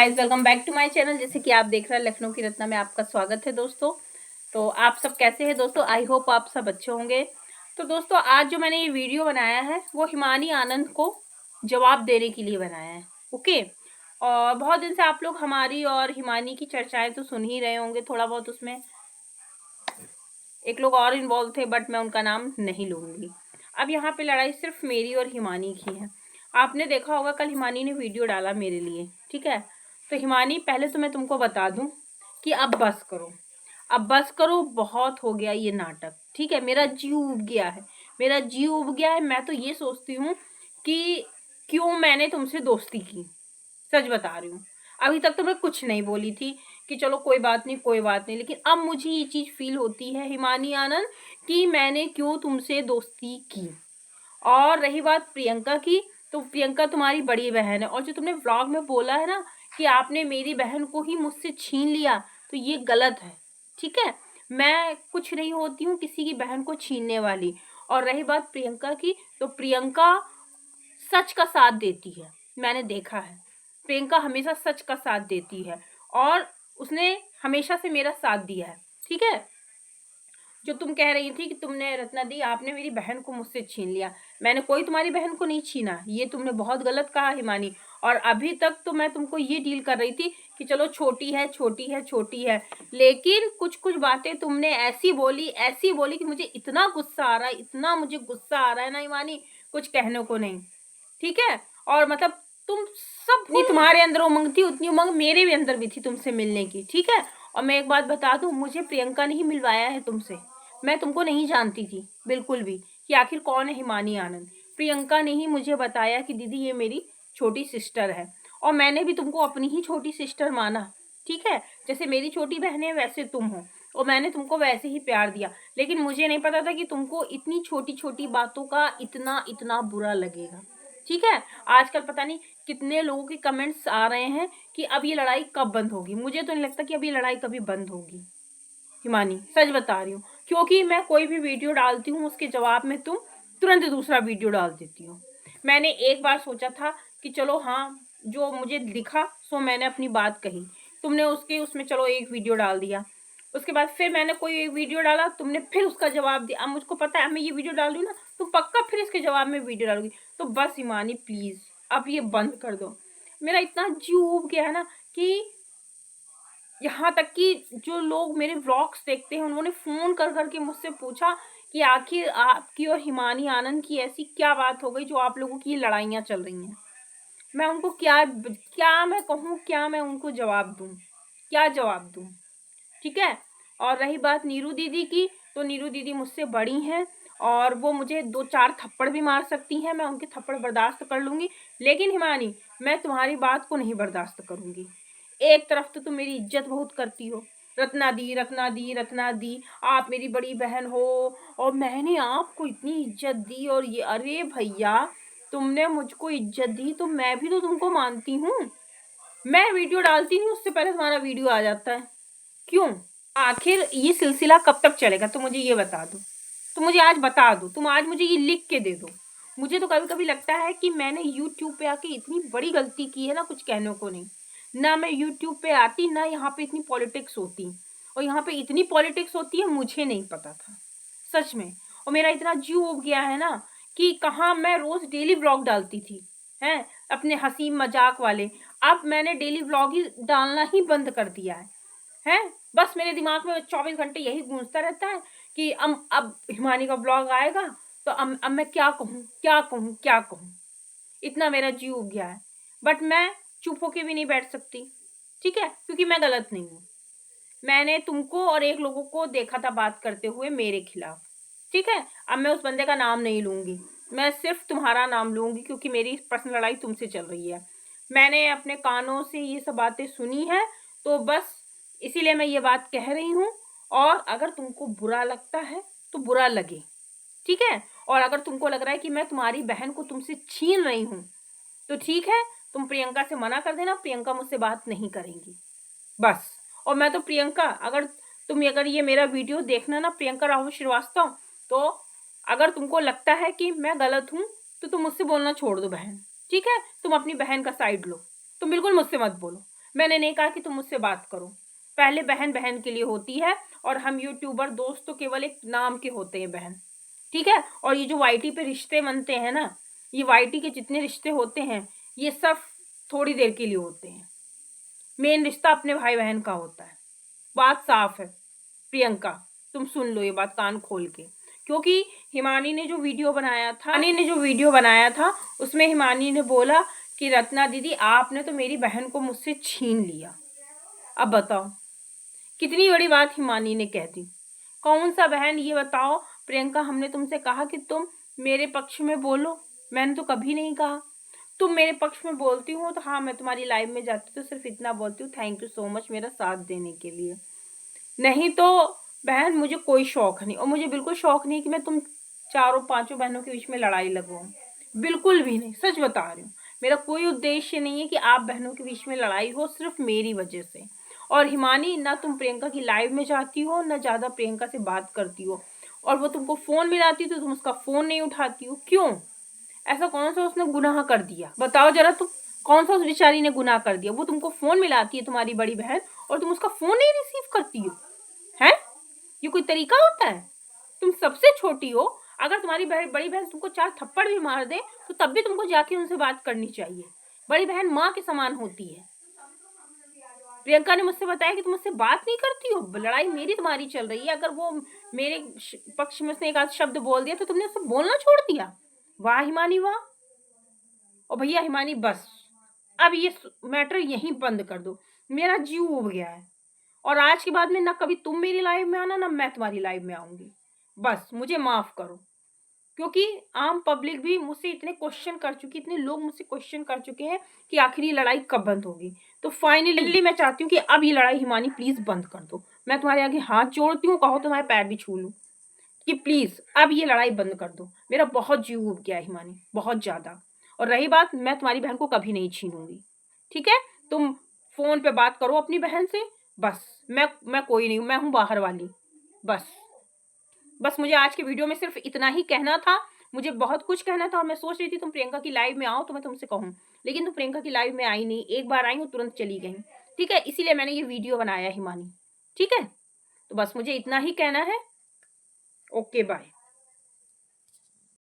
Guys, welcome back to my channel. जैसे कि आप देख रहे हैं लखनऊ की रत्ना में आपका स्वागत है दोस्तों। तो आप सब कैसे हैं दोस्तों? आई होप आप सब अच्छे होंगे। तो दोस्तों, आज जो मैंने ये वीडियो बनाया है वो हिमानी आनंद को जवाब देने के लिए बनाया है। ओके। और बहुत दिन से आप लोग हमारी और हिमानी की चर्चाएं तो सुन ही रहे होंगे। थोड़ा बहुत उसमें एक लोग और इन्वॉल्व थे, बट मैं उनका नाम नहीं लूंगी। अब यहाँ पे लड़ाई सिर्फ मेरी और हिमानी की है। आपने देखा होगा कल हिमानी ने वीडियो डाला मेरे लिए, ठीक है। तो हिमानी, पहले तो मैं तुमको बता दूं कि अब बस करो, अब बस करो, बहुत हो गया ये नाटक, ठीक है। मेरा जीव उब गया है, मेरा जीव उब गया है। मैं तो ये सोचती हूँ कि क्यों मैंने तुमसे दोस्ती की। सच बता रही हूँ। अभी तक तो मैं कुछ नहीं बोली थी कि चलो कोई बात नहीं, कोई बात नहीं, लेकिन अब मुझे ये चीज फील होती है हिमानी आनंद कि मैंने क्यों तुमसे दोस्ती की। और रही बात प्रियंका की, तो प्रियंका तुम्हारी बड़ी बहन है, और जो तुमने व्लॉग में बोला है ना कि आपने मेरी बहन को ही मुझसे छीन लिया, तो ये गलत है, ठीक है। मैं कुछ नहीं होती हूँ किसी की बहन को छीनने वाली। और रही बात प्रियंका की, तो प्रियंका सच का साथ देती है, मैंने देखा है। प्रियंका हमेशा सच का साथ देती है, और उसने हमेशा से मेरा साथ दिया है, ठीक है। जो तुम कह रही थी कि तुमने रत्ना दी, आपने मेरी बहन को मुझसे छीन लिया, मैंने कोई तुम्हारी बहन को नहीं छीना, ये तुमने बहुत गलत कहा हिमानी। और अभी तक तो मैं तुमको ये डील कर रही थी कि चलो छोटी है, छोटी है, छोटी है, लेकिन कुछ कुछ बातें तुमने ऐसी बोली, ऐसी बोली कि मुझे इतना गुस्सा आ रहा है, इतना मुझे गुस्सा आ रहा है ना हिमानी, कुछ कहने को नहीं, ठीक है। और मतलब तुम सब, नहीं तुम्हारे अंदर उमंग थी, उतनी उमंग मेरे भी अंदर भी थी तुमसे मिलने की, ठीक है। और मैं एक बात बता दूं, मुझे प्रियंका ने ही मिलवाया है तुमसे। मैं तुमको नहीं जानती थी बिल्कुल भी कि आखिर कौन है हिमानी आनंद। प्रियंका ने ही मुझे बताया कि दीदी ये मेरी छोटी सिस्टर है, और मैंने भी तुमको अपनी ही छोटी सिस्टर माना, ठीक है। जैसे मेरी छोटी बहन है वैसे तुम हो, और मैंने तुमको वैसे ही प्यार दिया। लेकिन मुझे नहीं पता था कि तुमको इतनी छोटी छोटी बातों का इतना इतना बुरा लगेगा, ठीक है। आजकल पता नहीं कितने लोगों के कमेंट्स आ रहे हैं कि अब ये लड़ाई कब बंद होगी। मुझे तो नहीं लगता कि अब ये लड़ाई कभी बंद होगी हिमानी, सच बता रही हूँ। क्योंकि मैं कोई भी वीडियो डालती हूँ उसके जवाब में तुम तुरंत दूसरा वीडियो डाल देती हो। मैंने एक बार सोचा था कि चलो हाँ, जो मुझे दिखा सो मैंने अपनी बात कही, तुमने उसके उसमें चलो एक वीडियो डाल दिया। उसके बाद फिर मैंने कोई एक वीडियो डाला, तुमने फिर उसका जवाब दिया। अब मुझको पता है मैं ये वीडियो डाल रही हूँ ना, तुम पक्का फिर इसके जवाब में वीडियो डालोगी। तो बस हिमानी प्लीज अब ये बंद कर दो। मेरा इतना जीव उब गया है ना कि यहाँ तक कि जो लोग मेरे व्लॉग्स देखते हैं उन्होंने फोन कर करके मुझसे पूछा कि आखिर आपकी और हिमानी आनंद की ऐसी क्या बात हो गई जो आप लोगों की ये लड़ाइयाँ चल रही हैं। मैं उनको क्या क्या मैं कहूँ, क्या मैं उनको जवाब दूँ, क्या जवाब दूँ, ठीक है। और रही बात नीरू दीदी की, तो नीरू दीदी मुझसे बड़ी हैं और वो मुझे 2-4 थप्पड़ भी मार सकती हैं, मैं उनके थप्पड़ बर्दाश्त कर लूँगी। लेकिन हिमानी, मैं तुम्हारी बात को नहीं बर्दाश्त करूँगी। एक तरफ तो तुम मेरी इज्जत बहुत करती हो, रत्ना दी, रत्ना दी, रत्ना दी, आप मेरी बड़ी बहन हो और मैंने आपको इतनी इज्जत दी, और ये अरे भैया, तुमने मुझको इज्जत दी तो मैं भी तो तुमको मानती हूँ। मैं वीडियो डालती नहीं उससे पहले तुम्हारा वीडियो आ जाता है, क्यों? आखिर ये सिलसिला कब तक चलेगा? तो मुझे ये बता दो, तो मुझे आज बता दो, तुम आज मुझे ये लिख के दे दो। मुझे तो कभी कभी लगता है कि मैंने यूट्यूब पे आके इतनी बड़ी गलती की है ना, कुछ कहने को नहीं। ना मैं यूट्यूब पे आती, ना यहाँ पे इतनी पॉलिटिक्स होती, और यहाँ पे इतनी पॉलिटिक्स होती है मुझे नहीं पता था, सच में। और मेरा इतना जीव उब गया है ना कि कहाँ मैं रोज डेली व्लॉग डालती थी, हैं, अपने हंसी मजाक वाले। अब मैंने डेली व्लॉग ही डालना ही बंद कर दिया है। बस मेरे दिमाग में 24 घंटे यही गूंजता रहता है कि अब हिमानी का ब्लॉग आएगा, तो अब मैं क्या कहूँ, क्या कहूँ, क्या कहूँ। इतना मेरा जीव उब गया है, बट मैं चुप होके भी नहीं बैठ सकती, ठीक है, क्योंकि मैं गलत नहीं हूँ। मैंने तुमको और एक लोगों को देखा था बात करते हुए मेरे खिलाफ, ठीक है। अब मैं उस बंदे का नाम नहीं लूंगी, मैं सिर्फ तुम्हारा नाम लूंगी, क्योंकि मेरी पर्सनल लड़ाई तुमसे चल रही है। मैंने अपने कानों से ये सब बातें सुनी है, तो बस इसीलिए मैं ये बात कह रही हूँ। और अगर तुमको बुरा लगता है तो बुरा लगे, ठीक है। और अगर तुमको लग रहा है कि मैं तुम्हारी बहन को तुमसे छीन रही हूँ, तो ठीक है, तुम प्रियंका से मना कर देना, प्रियंका मुझसे बात नहीं करेंगी, बस। और मैं तो प्रियंका, अगर ये मेरा वीडियो देखना ना प्रियंका राहुल श्रीवास्तव, तो अगर तुमको लगता है कि मैं गलत हूँ तो तुम मुझसे बोलना छोड़ दो बहन, ठीक है। तुम अपनी बहन का साइड लो, तुम बिल्कुल मुझसे मत बोलो। मैंने नहीं कहा कि तुम मुझसे बात करो। पहले बहन बहन के लिए होती है, और हम यूट्यूबर दोस्त तो केवल एक नाम के होते हैं बहन, ठीक है। और ये जो वाईटी पे रिश्ते बनते हैं ना, ये वाईटी के जितने रिश्ते होते हैं ये सब थोड़ी देर के लिए होते हैं। मेन रिश्ता अपने भाई बहन का होता है। बात साफ है प्रियंका, तुम सुन लो ये बात कान खोल के। क्योंकि हिमानी ने जो वीडियो बनाया था उसमें हिमानी ने बोला कि रत्ना दीदी आपने तो मेरी बहन को मुझसे छीन लिया। अब बताओ कितनी बड़ी बात हिमानी ने कह दी। कौन सा बहन ये बताओ। प्रियंका हमने तुमसे कहा कि तुम मेरे पक्ष में बोलो, मैंने तो कभी नहीं कहा। तुम मेरे पक्ष में बोलती हो तो हाँ मैं तुम्हारी लाइव में जाती तो सिर्फ इतना बोलती हूँ, थैंक यू सो मच मेरा साथ देने के लिए। नहीं तो बहन मुझे कोई शौक नहीं, और मुझे बिल्कुल शौक नहीं कि मैं तुम चारों पांचों बहनों के बीच में लड़ाई लगवाऊं, बिल्कुल भी नहीं, सच बता रही हूँ। मेरा कोई उद्देश्य नहीं है कि आप बहनों के बीच में लड़ाई हो सिर्फ मेरी वजह से। और हिमानी, ना तुम प्रियंका की लाइव में जाती हो, ना ज्यादा प्रियंका से बात करती हो, और वो तुमको फोन मिलाती तो तुम उसका फोन नहीं उठाती हो, क्यों? ऐसा कौन सा उसने गुनाह कर दिया बताओ जरा तुम। कौन सा उस बेचारी ने गुनाह कर दिया? वो तुमको फोन मिलाती है तुम्हारी बड़ी बहन, और तुम उसका फोन नहीं रिसीव करती हो, हैं? ये कोई तरीका होता है? तुम सबसे छोटी हो, अगर तुम्हारी बड़ी बहन तुमको 4 थप्पड़ भी मार दे तो तब भी तुमको जाके उनसे बात करनी चाहिए। बड़ी बहन माँ के समान होती है। प्रियंका ने मुझसे बताया कि तुम मुझसे बात नहीं करती हो, लड़ाई मेरी तुम्हारी चल रही है। अगर वो मेरे पक्ष में उसने एक आध शब्द बोल दिया तो तुमने उससे बोलना छोड़ दिया। वाह हिमानी वाह। और भैया हिमानी बस, अब ये मैटर यहीं बंद कर दो, मेरा जीव उब गया है। और आज के बाद में ना कभी तुम मेरी लाइव में आना, ना मैं तुम्हारी लाइव में आऊंगी। बस मुझे माफ करो, क्योंकि आम पब्लिक भी मुझसे इतने क्वेश्चन कर चुकी, इतने लोग मुझसे क्वेश्चन कर चुके हैं कि आखिर ये लड़ाई कब बंद होगी। तो फाइनली मैं चाहती हूँ कि अब ये लड़ाई हिमानी प्लीज बंद कर दो। मैं तुम्हारे आगे हाथ जोड़ती हूँ, कहो तुम्हारे पैर भी छू लूं कि प्लीज अब ये लड़ाई बंद कर दो। मेरा बहुत जीव उब गया है हिमानी, बहुत ज्यादा। और रही बात, मैं तुम्हारी बहन को कभी नहीं छीनूंगी, ठीक है। तुम फोन पे बात करो अपनी बहन से, बस। मैं कोई नहीं हूं, मैं हूं बाहर वाली। बस बस मुझे आज के वीडियो में सिर्फ इतना ही कहना था। मुझे बहुत कुछ कहना था, और मैं सोच रही थी तुम प्रियंका की लाइव में आओ तो मैं तुमसे कहूँ, लेकिन तुम प्रियंका की लाइव में आई नहीं। एक बार आई हूँ तुरंत चली गई, ठीक है। इसीलिए मैंने ये वीडियो बनाया हिमानी, ठीक है। तो बस मुझे इतना ही कहना है। Okay bye.